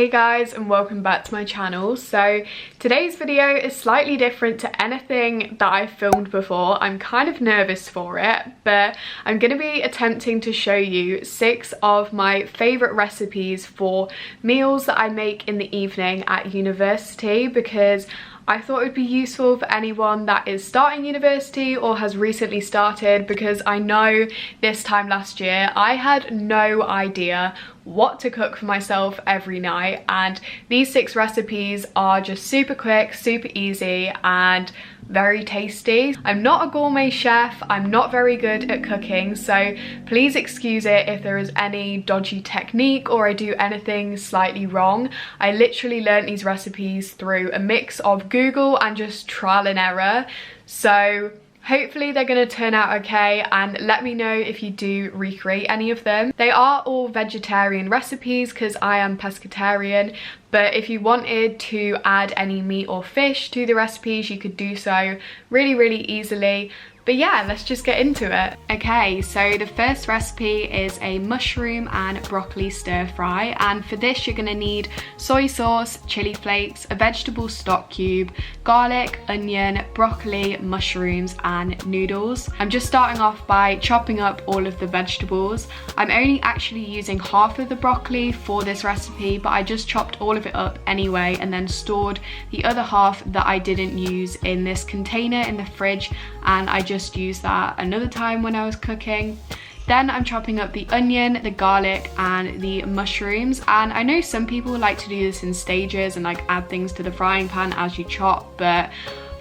Hey guys, and welcome back to my channel. So today's video is slightly different to anything that I've filmed before. I'm kind of nervous for it, but I'm going to be attempting to show you 6 of my favourite recipes for meals that I make in the evening at university, because I thought it would be useful for anyone that is starting university or has recently started, because I know this time last year I had no idea what to cook for myself every night, and these 6 recipes are just super quick, super easy and very tasty. I'm not a gourmet chef, I'm not very good at cooking, so please excuse it if there is any dodgy technique or I do anything slightly wrong. I literally learnt these recipes through a mix of Google and just trial and error, so hopefully they're going to turn out okay, and let me know if you do recreate any of them. They are all vegetarian recipes because I am pescatarian, but if you wanted to add any meat or fish to the recipes, you could do so really easily. But yeah, let's just get into it. Okay, so the first recipe is a mushroom and broccoli stir fry, and for this you're gonna need soy sauce, chili flakes, a vegetable stock cube, garlic, onion, broccoli, mushrooms and noodles. I'm just starting off by chopping up all of the vegetables. I'm only actually using half of the broccoli for this recipe, but I just chopped all of it up anyway and then stored the other half that I didn't use in this container in the fridge, and I just use that another time when I was cooking. Then I'm chopping up the onion, the garlic and the mushrooms, and I know some people like to do this in stages and like add things to the frying pan as you chop, but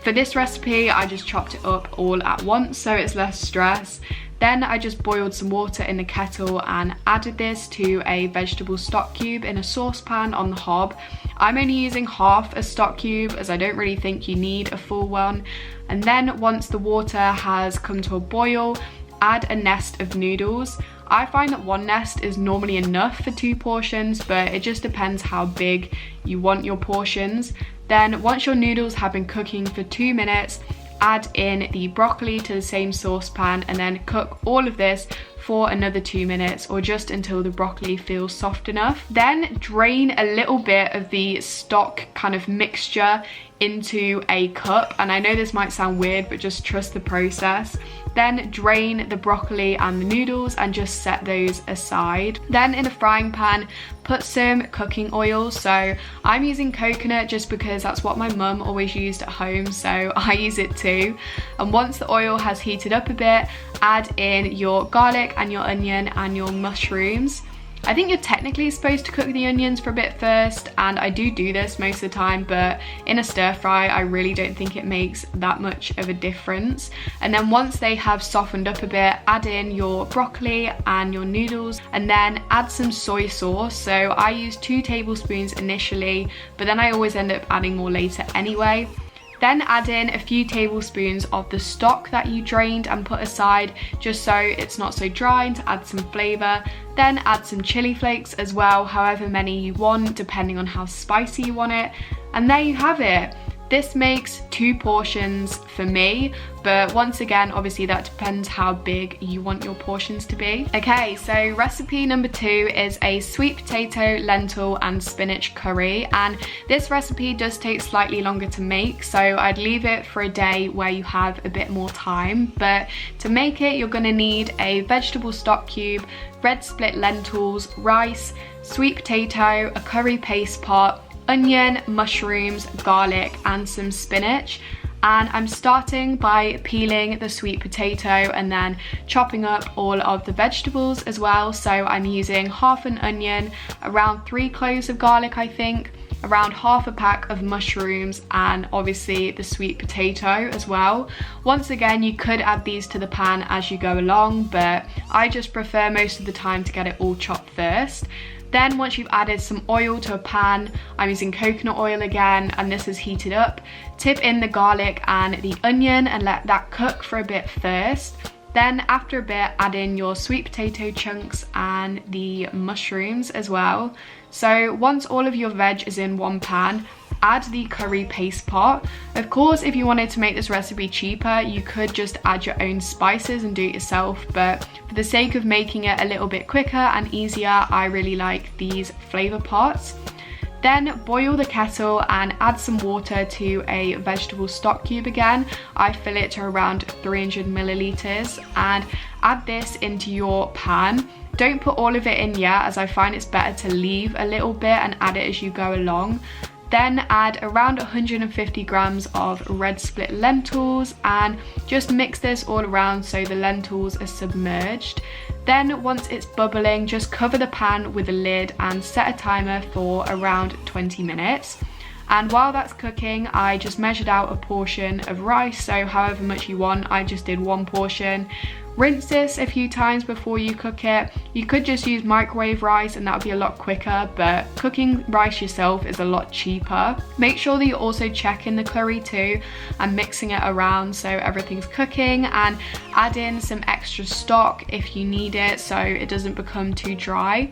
for this recipe I just chopped it up all at once so it's less stress. Then I just boiled some water in the kettle and added this to a vegetable stock cube in a saucepan on the hob. I'm only using half a stock cube as I don't really think you need a full one. And then once the water has come to a boil, add a nest of noodles. I find that one nest is normally enough for 2 portions, but it just depends how big you want your portions. Then once your noodles have been cooking for 2 minutes, add in the broccoli to the same saucepan and then cook all of this for another 2 minutes, or just until the broccoli feels soft enough. Then drain a little bit of the stock kind of mixture into a cup, and I know this might sound weird but just trust the process. Then drain the broccoli and the noodles and just set those aside. Then in a frying pan, put some cooking oil. So I'm using coconut just because that's what my mum always used at home, so I use it too. And once the oil has heated up a bit, add in your garlic and your onion and your mushrooms. I think you're technically supposed to cook the onions for a bit first, and I do this most of the time, but in a stir fry I really don't think it makes that much of a difference. And then once they have softened up a bit, add in your broccoli and your noodles, and then add some soy sauce. So I use 2 tablespoons initially, but then I always end up adding more later anyway. Then add in a few tablespoons of the stock that you drained and put aside, just so it's not so dry, and to add some flavour. Then add some chili flakes as well, however many you want, depending on how spicy you want it. And there you have it. This makes 2 portions for me, but once again, obviously that depends how big you want your portions to be. Okay, so recipe number 2 is a sweet potato, lentil and spinach curry, and this recipe does take slightly longer to make, so I'd leave it for a day where you have a bit more time. But to make it, you're gonna need a vegetable stock cube, red split lentils, rice, sweet potato, a curry paste pot, onion, mushrooms, garlic and some spinach. And I'm starting by peeling the sweet potato and then chopping up all of the vegetables as well. So I'm using half an onion, around 3 cloves of garlic I think, around half a pack of mushrooms, and obviously the sweet potato as well. Once again, you could add these to the pan as you go along, but I just prefer most of the time to get it all chopped first. Then once you've added some oil to a pan, I'm using coconut oil again, and this is heated up. Tip in the garlic and the onion and let that cook for a bit first. Then after a bit, add in your sweet potato chunks and the mushrooms as well. So once all of your veg is in one pan, add the curry paste pot. Of course, if you wanted to make this recipe cheaper, you could just add your own spices and do it yourself, but for the sake of making it a little bit quicker and easier, I really like these flavor pots. Then boil the kettle and add some water to a vegetable stock cube again. I fill it to around 300 milliliters and add this into your pan. Don't put all of it in yet, as I find it's better to leave a little bit and add it as you go along. Then add around 150 grams of red split lentils and just mix this all around so the lentils are submerged. Then once it's bubbling, just cover the pan with a lid and set a timer for around 20 minutes. And while that's cooking, I just measured out a portion of rice, so however much you want, I just did 1 portion. Rinse this a few times before you cook it. You could just use microwave rice and that would be a lot quicker, but cooking rice yourself is a lot cheaper. Make sure that you're also checking the curry too and mixing it around so everything's cooking, and add in some extra stock if you need it so it doesn't become too dry.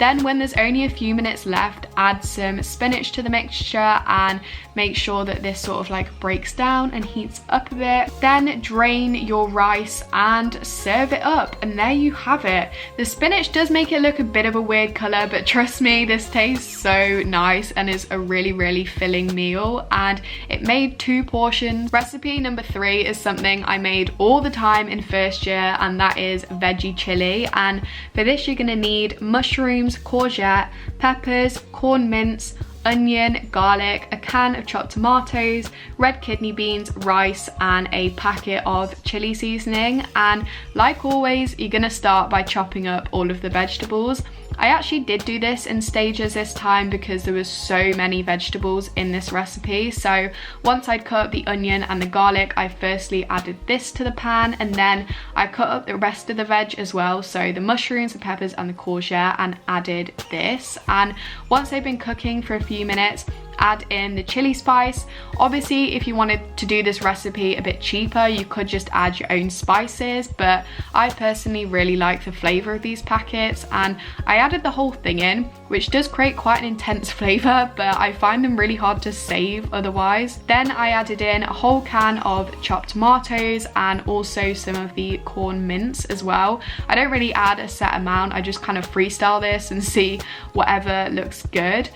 Then when there's only a few minutes left, add some spinach to the mixture and make sure that this sort of like breaks down and heats up a bit. Then drain your rice and serve it up, and there you have it. The spinach does make it look a bit of a weird color, but trust me, this tastes so nice and is a really filling meal, and it made 2 portions. Recipe number 3 is something I made all the time in first year, and that is veggie chili. And for this you're gonna need mushrooms, courgette, peppers, corn mince, onion, garlic, a can of chopped tomatoes, red kidney beans, rice, and a packet of chili seasoning. And like always, you're gonna start by chopping up all of the vegetables. I actually did do this in stages this time because there was so many vegetables in this recipe. So once I'd cut up the onion and the garlic, I firstly added this to the pan, and then I cut up the rest of the veg as well, so the mushrooms, the peppers and the courgette, and added this. And once they've been cooking for a few minutes, add in the chili spice. Obviously, if you wanted to do this recipe a bit cheaper, you could just add your own spices, but I personally really like the flavor of these packets, and I added the whole thing in, which does create quite an intense flavor, but I find them really hard to save otherwise. Then I added in a whole can of chopped tomatoes and also some of the corn mince as well. I don't really add a set amount, I just kind of freestyle this and see whatever looks good.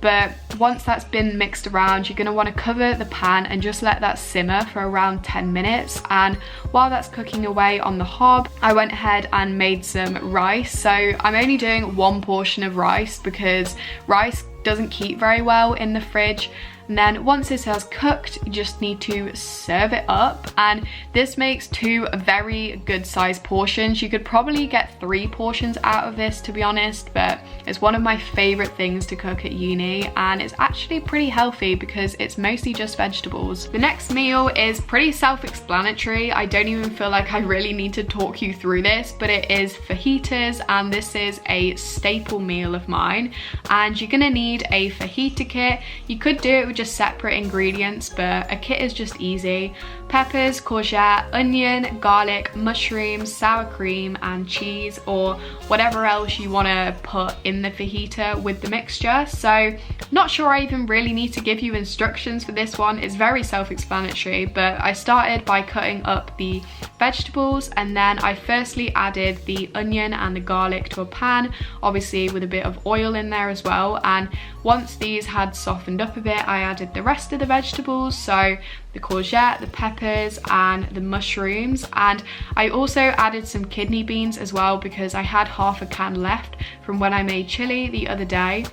But once that's been mixed around, you're gonna wanna cover the pan and just let that simmer for around 10 minutes. And while that's cooking away on the hob, I went ahead and made some rice. So I'm only doing 1 portion of rice because rice doesn't keep very well in the fridge. And then once this has cooked, you just need to serve it up, and this makes 2 very good sized portions. You could probably get 3 portions out of this, to be honest, but it's one of my favorite things to cook at uni, and it's actually pretty healthy because it's mostly just vegetables. The next meal is pretty self-explanatory. I don't even feel like I really need to talk you through this, but it is fajitas, and this is a staple meal of mine. And you're gonna need a fajita kit. You could do it with just separate ingredients, but a kit is just easy. Peppers, courgette, onion, garlic, mushrooms, sour cream and cheese, or whatever else you want to put in the fajita with the mixture. So not sure I even really need to give you instructions for this one. It's very self-explanatory, but I started by cutting up the vegetables, and then I firstly added the onion and the garlic to a pan, obviously with a bit of oil in there as well. And once these had softened up a bit, I added the rest of the vegetables, so the courgette, the peppers and the mushrooms. And I also added some kidney beans as well because I had half a can left from when I made chili the other day.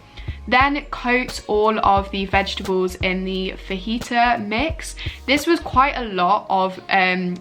Then coat all of the vegetables in the fajita mix. This was quite a lot of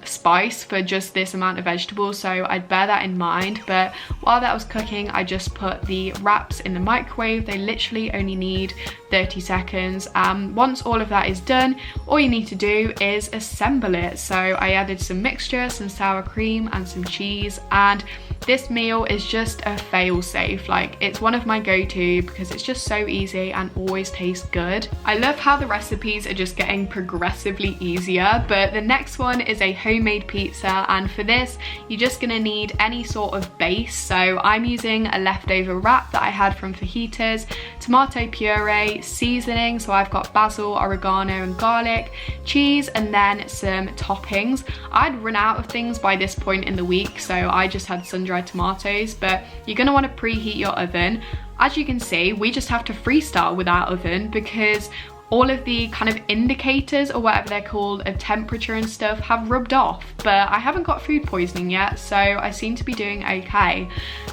spice for just this amount of vegetables, so I'd bear that in mind. But while that was cooking, I just put the wraps in the microwave. They literally only need 30 seconds. Once all of that is done, all you need to do is assemble it. So I added some mixture, some sour cream and some cheese, and this meal is just a fail-safe. Like, it's one of my go-to because it's just so easy and always tastes good. I love how the recipes are just getting progressively easier. But the next one is a homemade pizza, and for this you're just gonna need any sort of base. So I'm using a leftover wrap that I had from fajitas, tomato puree, my seasoning. So I've got basil, oregano and garlic, cheese, and then some toppings. I'd run out of things by this point in the week, so I just had sun-dried tomatoes, but you're gonna wanna preheat your oven. As you can see, we just have to freestyle with our oven because all of the kind of indicators or whatever they're called of temperature and stuff have rubbed off, but I haven't got food poisoning yet, so I seem to be doing okay.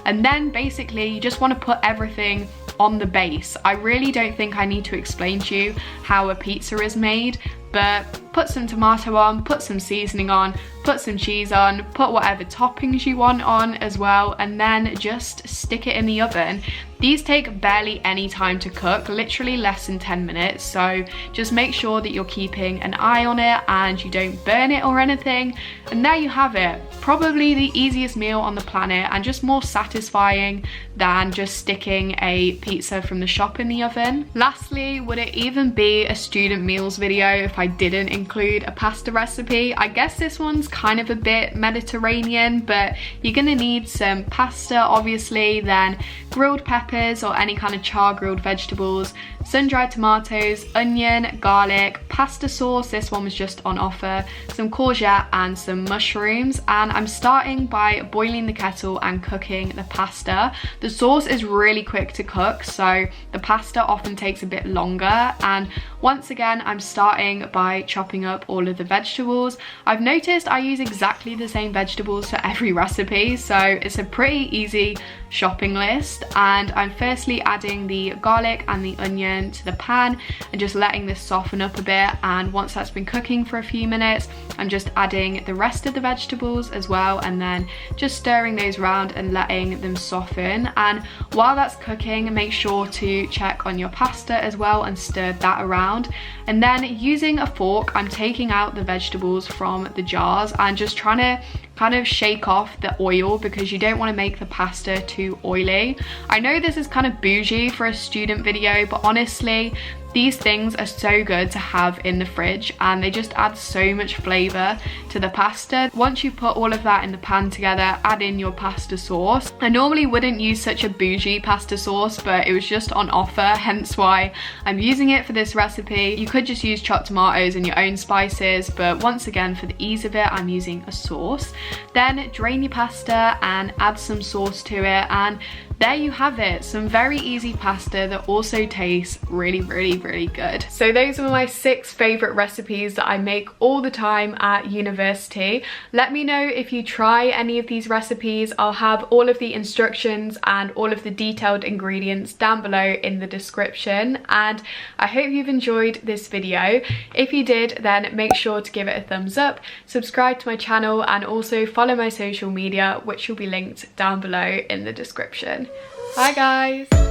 And then basically you just want to put everything on the base. I really don't think I need to explain to you how a pizza is made, but put some tomato on, put some seasoning on, put some cheese on, put whatever toppings you want on as well, and then just stick it in the oven. These take barely any time to cook, literally less than 10 minutes, so just make sure that you're keeping an eye on it and you don't burn it or anything. And there you have it. Probably the easiest meal on the planet and just more satisfying than just sticking a pizza from the shop in the oven. Lastly, would it even be a student meals video if I didn't include a pasta recipe? I guess this one's kind of a bit Mediterranean, but you're gonna need some pasta obviously, then grilled peppers or any kind of char grilled vegetables, sun-dried tomatoes, onion, garlic, pasta sauce, this one was just on offer, some courgette and some mushrooms. And I'm starting by boiling the kettle and cooking the pasta. The sauce is really quick to cook, so the pasta often takes a bit longer. And once again, I'm starting by chopping up all of the vegetables. I've noticed I use exactly the same vegetables for every recipe, so it's a pretty easy shopping list. And I'm firstly adding the garlic and the onion to the pan and just letting this soften up a bit. And once that's been cooking for a few minutes, I'm just adding the rest of the vegetables as well, and then just stirring those around and letting them soften. And while that's cooking, make sure to check on your pasta as well and stir that around. And then using a fork, I'm taking out the vegetables from the jars and just trying to kind of shake off the oil because you don't want to make the pasta too oily. I know this is kind of bougie for a student video, but honestly, these things are so good to have in the fridge and they just add so much flavour to the pasta. Once you put all of that in the pan together, add in your pasta sauce. I normally wouldn't use such a bougie pasta sauce, but it was just on offer, hence why I'm using it for this recipe. You could just use chopped tomatoes and your own spices, but once again, for the ease of it, I'm using a sauce. Then drain your pasta and add some sauce to it, and there you have it, some very easy pasta that also tastes really good. So those are my 6 favourite recipes that I make all the time at university. Let me know if you try any of these recipes. I'll have all of the instructions and all of the detailed ingredients down below in the description, and I hope you've enjoyed this video. If you did, then make sure to give it a thumbs up, subscribe to my channel, and also follow my social media, which will be linked down below in the description. Bye guys!